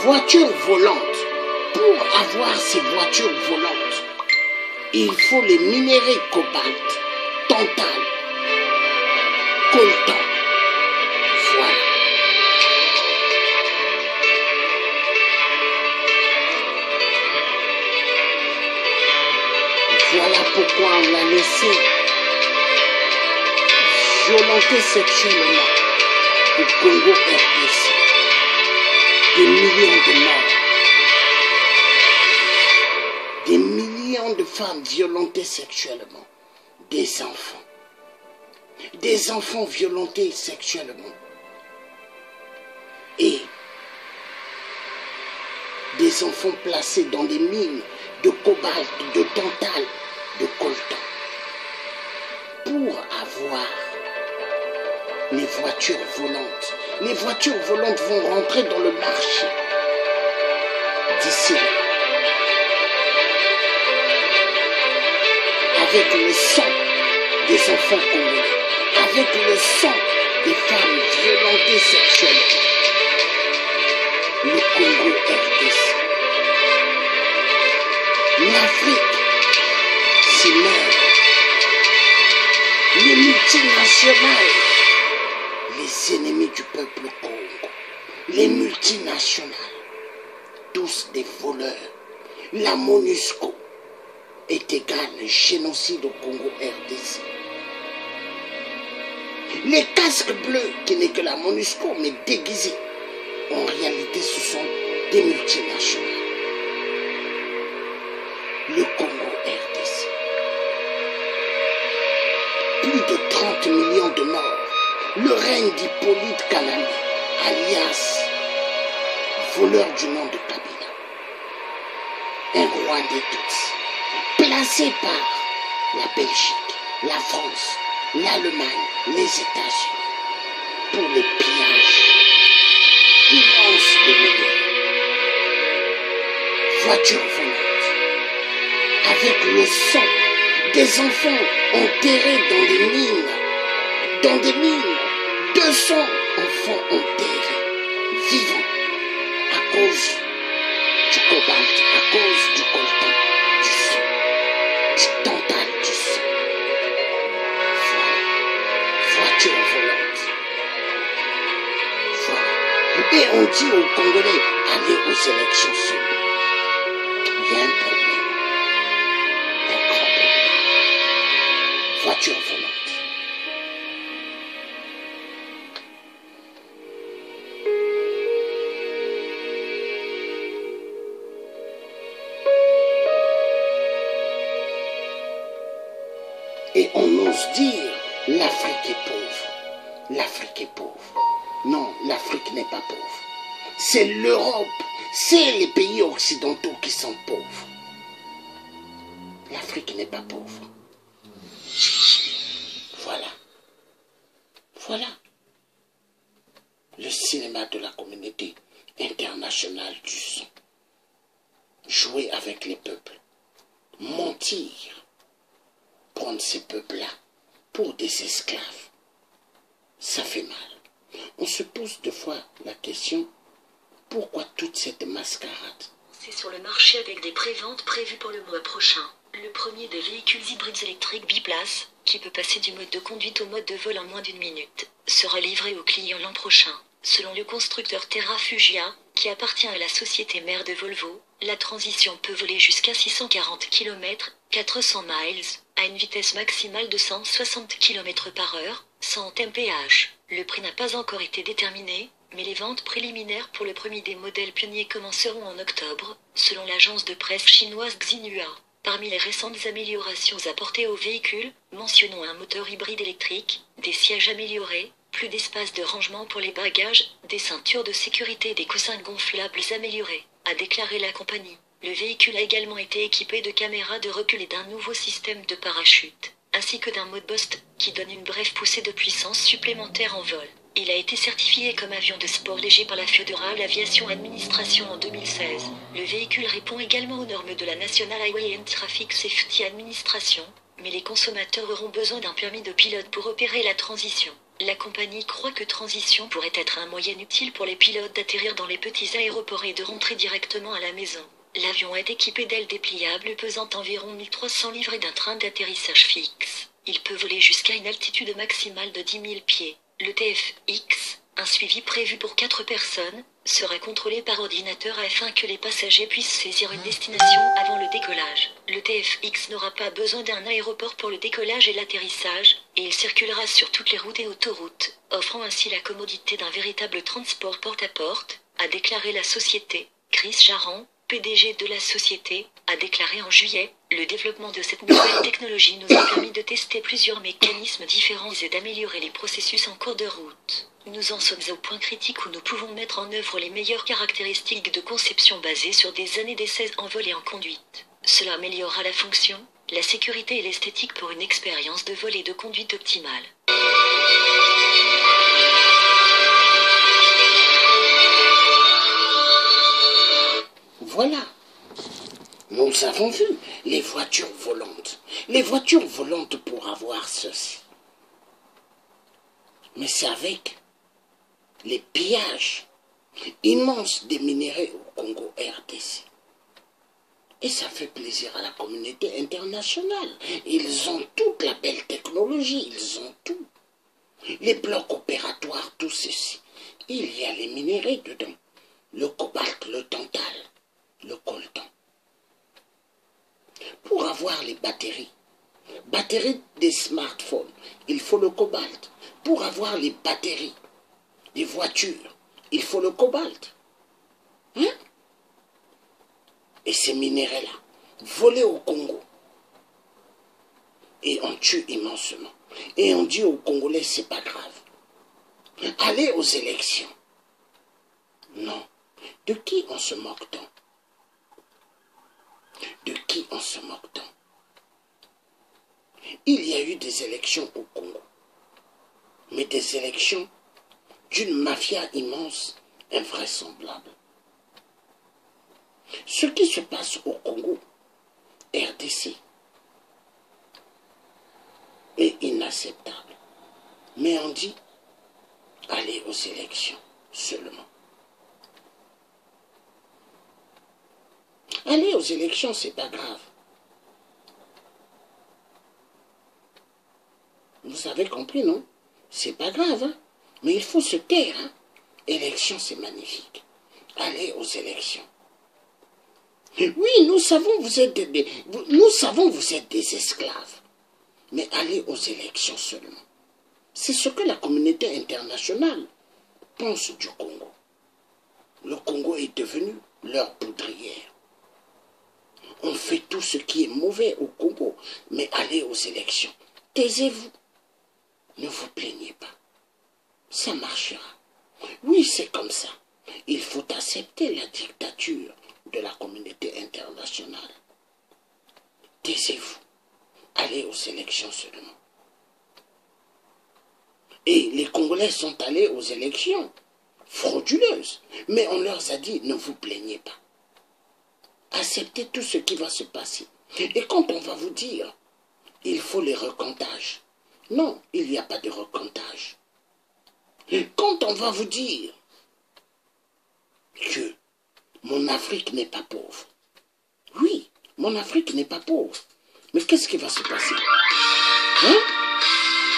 voitures volantes. Pour avoir ces voitures volantes, il faut les minéraux cobalt, tantal, coltan. Voilà. Voilà pourquoi on l'a laissé violenter sexuellement au Congo RDC. Des millions de morts. Des millions de femmes violentées sexuellement. Des enfants. Des enfants violentés sexuellement. Et des enfants placés dans des mines de cobalt, de tantal, de coltan. Pour avoir les voitures volantes. Les voitures volantes vont rentrer dans le marché d'ici là. Avec le sang des enfants congolais, avec le sang des femmes violentées sexuellement. Le Congo RDC. L'Afrique s'y meurt. Les multinationales, les ennemis du peuple Congo, les multinationales, tous des voleurs. La MONUSCO est égale au génocide au Congo RDC. Les casques bleus, qui n'est que la MONUSCO, mais déguisés, en réalité ce sont des multinationales. Le Congo RDC. Plus de 30 millions de morts. Le règne d'Hippolyte Kanamé, alias voleur du nom de Kabila. Un roi des Tutsis, placé par la Belgique, la France, l'Allemagne, les États-Unis, pour le pillage immense de millions. Voitures volantes, avec le sang des enfants enterrés dans des mines. Dans des mines, 200 enfants enterrés, vivants, à cause du cobalt, à cause du coltan, du sang, du tantal, du sang. Voilà, voiture volante. Voilà. Et on dit aux Congolais, allez aux élections seulement. Il y a un problème, un grand problème. Voiture volante. Et on ose dire, l'Afrique est pauvre. L'Afrique est pauvre. Non, l'Afrique n'est pas pauvre. C'est l'Europe, c'est les pays occidentaux qui sont pauvres. L'Afrique n'est pas pauvre. Voilà. Voilà. Le cinéma de la communauté internationale du son. Jouer avec les peuples. Mentir. Prendre ces peuples-là pour des esclaves. Ça fait mal. On se pose deux fois la question, pourquoi toute cette mascarade? C'est sur le marché avec des préventes prévues pour le mois prochain. Le premier des véhicules hybrides électriques biplaces, qui peut passer du mode de conduite au mode de vol en moins d'1 minute, sera livré aux clients l'an prochain. Selon le constructeur Terra Fugia, qui appartient à la société mère de Volvo, la transition peut voler jusqu'à 640 km, 400 miles, à une vitesse maximale de 160 km/h, sans mph. Le prix n'a pas encore été déterminé, mais les ventes préliminaires pour le premier des modèles pionniers commenceront en octobre, selon l'agence de presse chinoise Xinhua. Parmi les récentes améliorations apportées au véhicule, mentionnons un moteur hybride électrique, des sièges améliorés, plus d'espace de rangement pour les bagages, des ceintures de sécurité et des coussins gonflables améliorés, a déclaré la compagnie. Le véhicule a également été équipé de caméras de recul et d'un nouveau système de parachute, ainsi que d'un mode boost, qui donne une brève poussée de puissance supplémentaire en vol. Il a été certifié comme avion de sport léger par la Federal Aviation Administration en 2016. Le véhicule répond également aux normes de la National Highway and Traffic Safety Administration, mais les consommateurs auront besoin d'un permis de pilote pour opérer la transition. La compagnie croit que Transition pourrait être un moyen utile pour les pilotes d'atterrir dans les petits aéroports et de rentrer directement à la maison. L'avion est équipé d'ailes dépliables pesant environ 1300 livres et d'un train d'atterrissage fixe. Il peut voler jusqu'à une altitude maximale de 10 000 pieds. Le TFX, un suivi prévu pour 4 personnes, sera contrôlé par ordinateur afin que les passagers puissent saisir une destination avant le décollage. Le TFX n'aura pas besoin d'un aéroport pour le décollage et l'atterrissage, et il circulera sur toutes les routes et autoroutes, offrant ainsi la commodité d'un véritable transport porte-à-porte, a déclaré la société. Chris Jaran, PDG de la société, a déclaré en juillet, le développement de cette nouvelle technologie nous a permis de tester plusieurs mécanismes différents et d'améliorer les processus en cours de route. Nous en sommes au point critique où nous pouvons mettre en œuvre les meilleures caractéristiques de conception basées sur des années d'essais en vol et en conduite. Cela améliorera la fonction, la sécurité et l'esthétique pour une expérience de vol et de conduite optimale. Voilà. Nous avons vu les voitures volantes. Les voitures volantes pour avoir ceci. Mais c'est avec les pillages immenses des minéraux au Congo RDC. Et ça fait plaisir à la communauté internationale. Ils ont toute la belle technologie, ils ont tout. Les blocs opératoires, tout ceci. Il y a les minéraux dedans. Le cobalt, le tantal, le coltan. Pour avoir les batteries des smartphones, il faut le cobalt. Pour avoir les batteries des voitures, il faut le cobalt. Hein? Et ces minéraux-là, volés au Congo. Et on tue immensement. Et on dit aux Congolais, c'est pas grave. Allez aux élections. Non. De qui on se moque-t-on? De qui on se moque-t-on? Il y a eu des élections au Congo. Mais des élections d'une mafia immense, invraisemblable. Ce qui se passe au Congo, RDC, est inacceptable. Mais on dit, allez aux élections seulement. Aller aux élections, c'est pas grave. Vous avez compris, non? C'est pas grave, hein? Mais il faut se taire, hein? Élections, c'est magnifique. Allez aux élections. Oui, nous savons vous êtes vous êtes des esclaves. Mais allez aux élections seulement. C'est ce que la communauté internationale pense du Congo. Le Congo est devenu leur poudrière. On fait tout ce qui est mauvais au Congo, mais allez aux élections. Taisez-vous. Ne vous plaignez pas. Ça marchera. Oui, c'est comme ça. Il faut accepter la dictature de la communauté internationale. Taisez-vous. Allez aux élections seulement. Et les Congolais sont allés aux élections frauduleuses. Mais on leur a dit, ne vous plaignez pas. Acceptez tout ce qui va se passer. Et quand on va vous dire, il faut les recomptages. Non, il n'y a pas de recomptage. Quand on va vous dire que mon Afrique n'est pas pauvre. Oui, mon Afrique n'est pas pauvre. Mais qu'est-ce qui va se passer? Hein?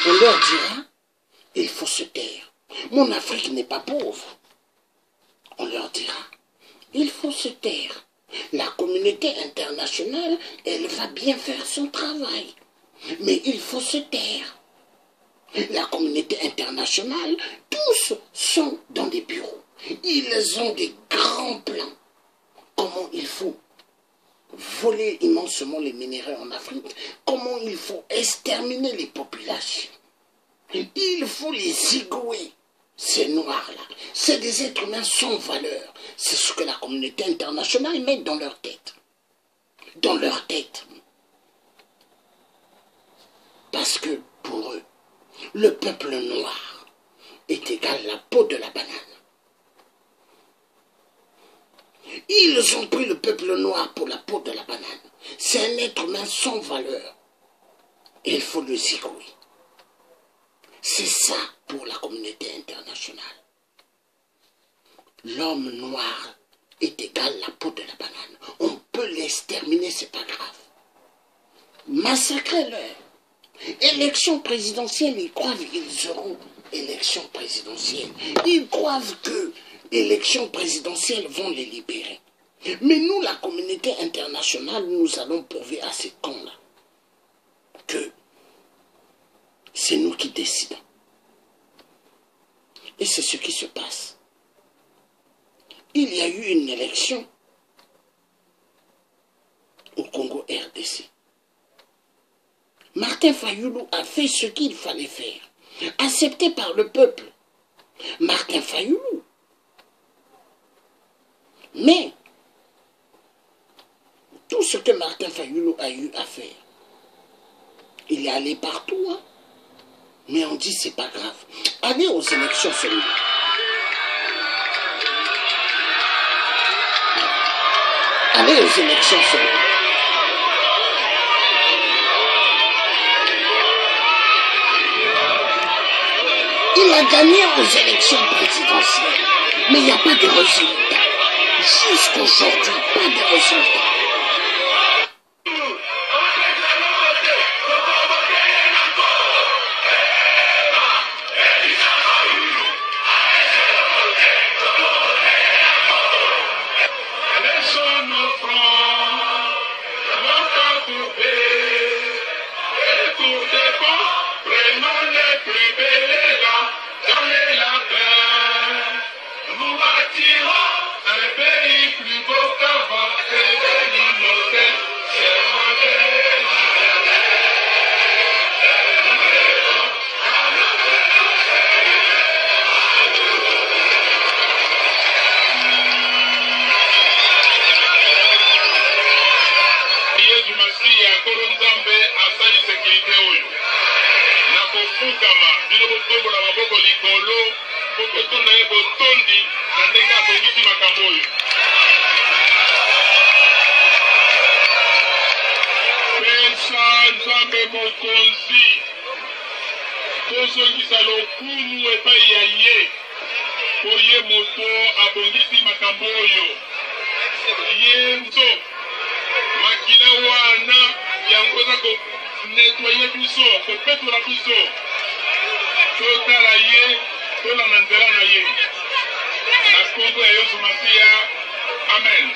On leur dira, il faut se taire. Mon Afrique n'est pas pauvre. On leur dira, il faut se taire. La communauté internationale, elle va bien faire son travail. Mais il faut se taire. La communauté internationale, tous sont dans des bureaux. Ils ont des grands plans. Comment il faut voler immensement les minéraux en Afrique. Comment il faut exterminer les populations. Il faut les zigouer. Ces noirs-là, c'est des êtres humains sans valeur. C'est ce que la communauté internationale met dans leur tête. Dans leur tête. Parce que pour eux, le peuple noir est égal à la peau de la banane. Ils ont pris le peuple noir pour la peau de la banane. C'est un être humain sans valeur. Et il faut le zigouer. C'est ça pour la communauté internationale. L'homme noir est égal à la peau de la banane. On peut l'exterminer, c'est pas grave. Massacrez-le. Élection présidentielle, ils croient qu'ils auront élection présidentielle. Ils croient que élection présidentielle vont les libérer. Mais nous, la communauté internationale, nous allons prouver à ces cons-là que c'est nous qui décidons. Et c'est ce qui se passe. Il y a eu une élection au Congo RDC. Martin Fayulu a fait ce qu'il fallait faire, accepté par le peuple. Martin Fayulu. Mais tout ce que Martin Fayulu a eu à faire, il est allé partout, hein? Mais on dit c'est pas grave. Allez aux élections seulement. Allez aux élections seulement. Il a gagné aux élections présidentielles, mais il n'y a pas de résultat. Jusqu'aujourd'hui, pas de résultat. Amen.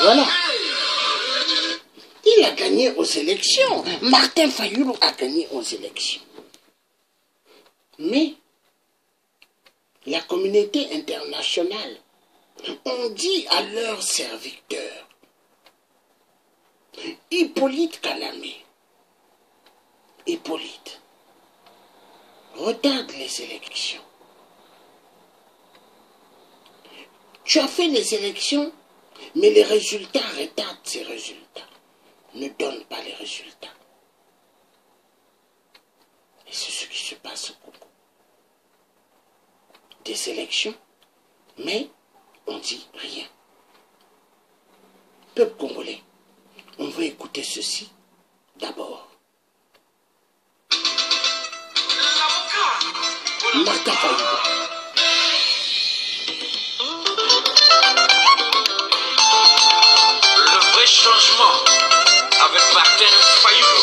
Voilà. Il a gagné aux élections. Martin Fayulu a gagné aux élections. Mais la communauté internationale, on dit à leurs serviteurs, Hippolyte Kalamé, Hippolyte, regarde les élections. Tu as fait les élections, mais les résultats retardent ces résultats. Ne donne pas les résultats. Et c'est ce qui se passe au Congo. Des élections, mais on dit rien. Peuple congolais, on va écouter ceci d'abord. Martin Fayulu. Le vrai changement avec Martin Fayulu.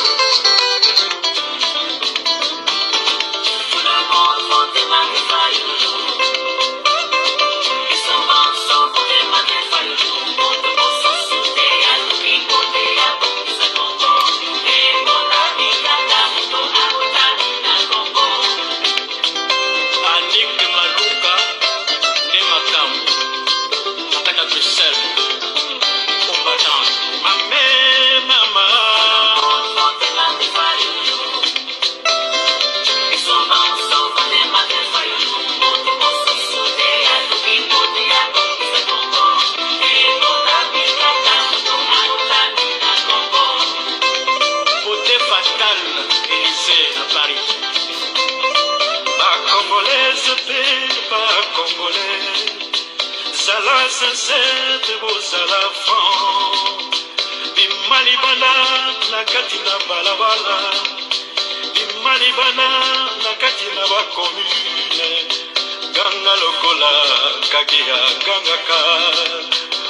Tout le monde vote Martin Fayulu. Et son monde sont votés Martin Fayulu. Vote pour société à lui, vote à tout ce Congo. Et pour la vie, la moto à Otani, na Congo. Anik de Maluka, de Makamu. Nataka Bruxelles. Combattant. Mamé, maman. bosala sincere te bosala franc bima libanda na kati na balabala bima libanda na kati na bacommune ganga lokola kageya gangaka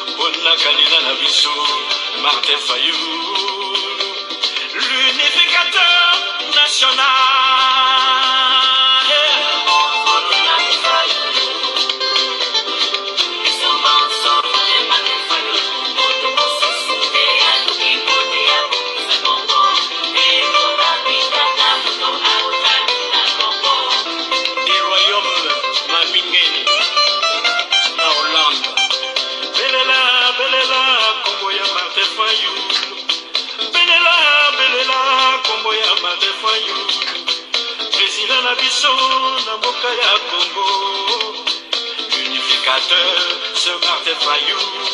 mpona kanina na biso Martin Fayulu l'unificateur national. Président Nabiso Namboka ya Congo, unificateur, ce Martin Fayulu.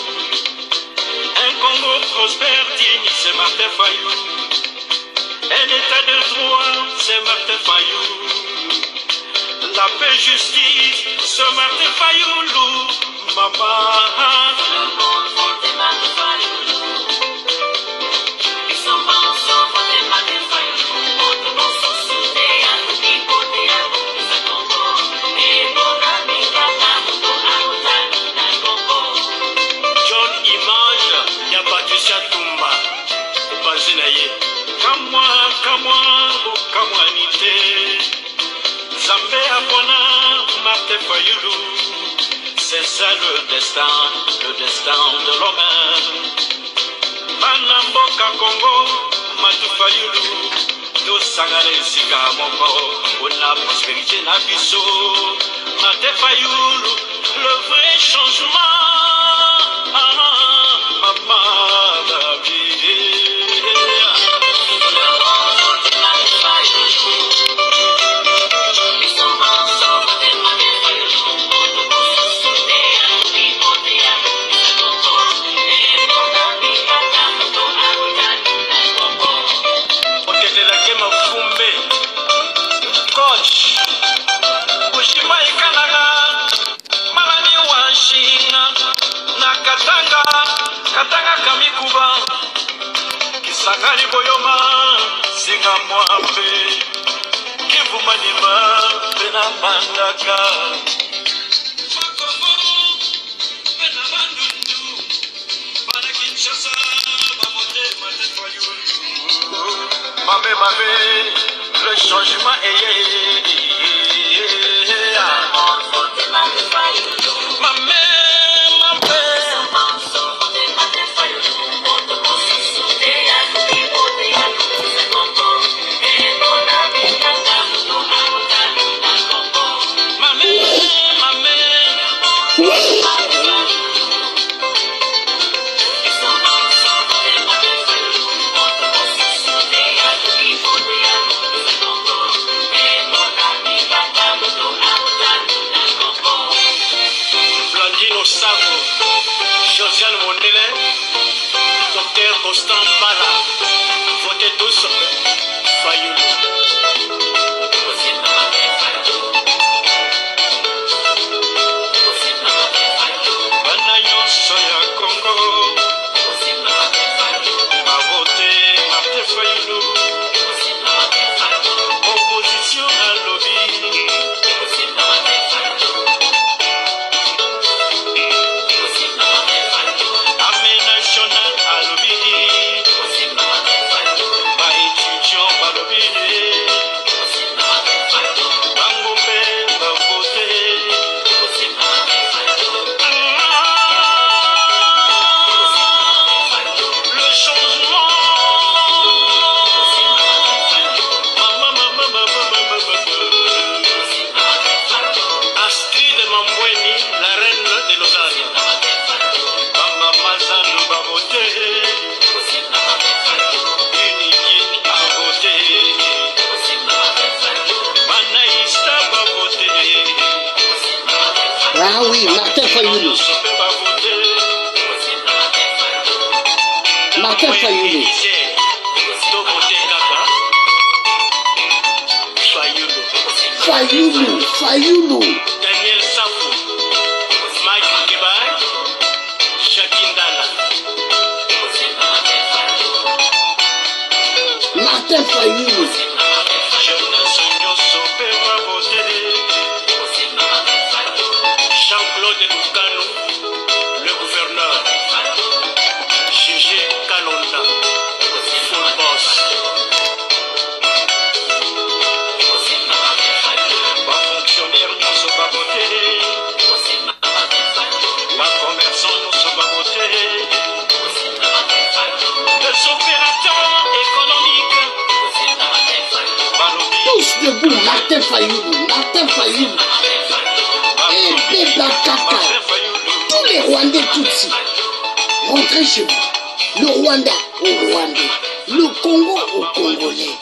Un Congo prospère, digne, c'est Martin Fayulu. Un état de droit, c'est Martin Fayulu. La paix, justice, c'est Martin Fayulu. Maman. C'est ça le destin de l'homme. Banamboka Congo, Matu Fayulu, nous sangale sika moko, on a prospérité na biso. Martin Fayulu, le vrai changement. Maman, la vie. Katanga kamikuba kisangani boyoma singa mwambe kivumanima pena mandaka pena mandundu bana Kinshasa bamote Martin Fayulu mame le changement est mame Josiane Mondele, Dr Constant Bala, votez tous Fayulu. Banayo Soya Congo, a voté Martin Fayulu. Opposition à lobby. Ah oui, Martin Fayulu. Martin Fayulu. Fayulu. Daniel Safou, Mike Kebai. Martin Fayoulou. Jeunesse nyonso mpe babote. Jean-Claude Lukano, le gouverneur. Gégé Kalonda, full boss. Bafonctionnaire nyonso babote. Bacommerçant nyonso babote. Les opérateurs économiques. Tous debout, Martin Fayoulou, Martin Fayoulou. Et Beba Kaka. Tous les Rwandais Tutsi. Rentrez chez vous. Le Rwanda au Rwandais. Le Congo au Congolais.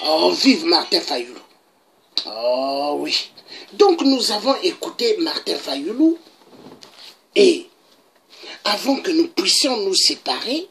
Oh, vive Martin Fayoulou. Oh oui. Donc nous avons écouté Martin Fayoulou. Et avant que nous puissions nous séparer,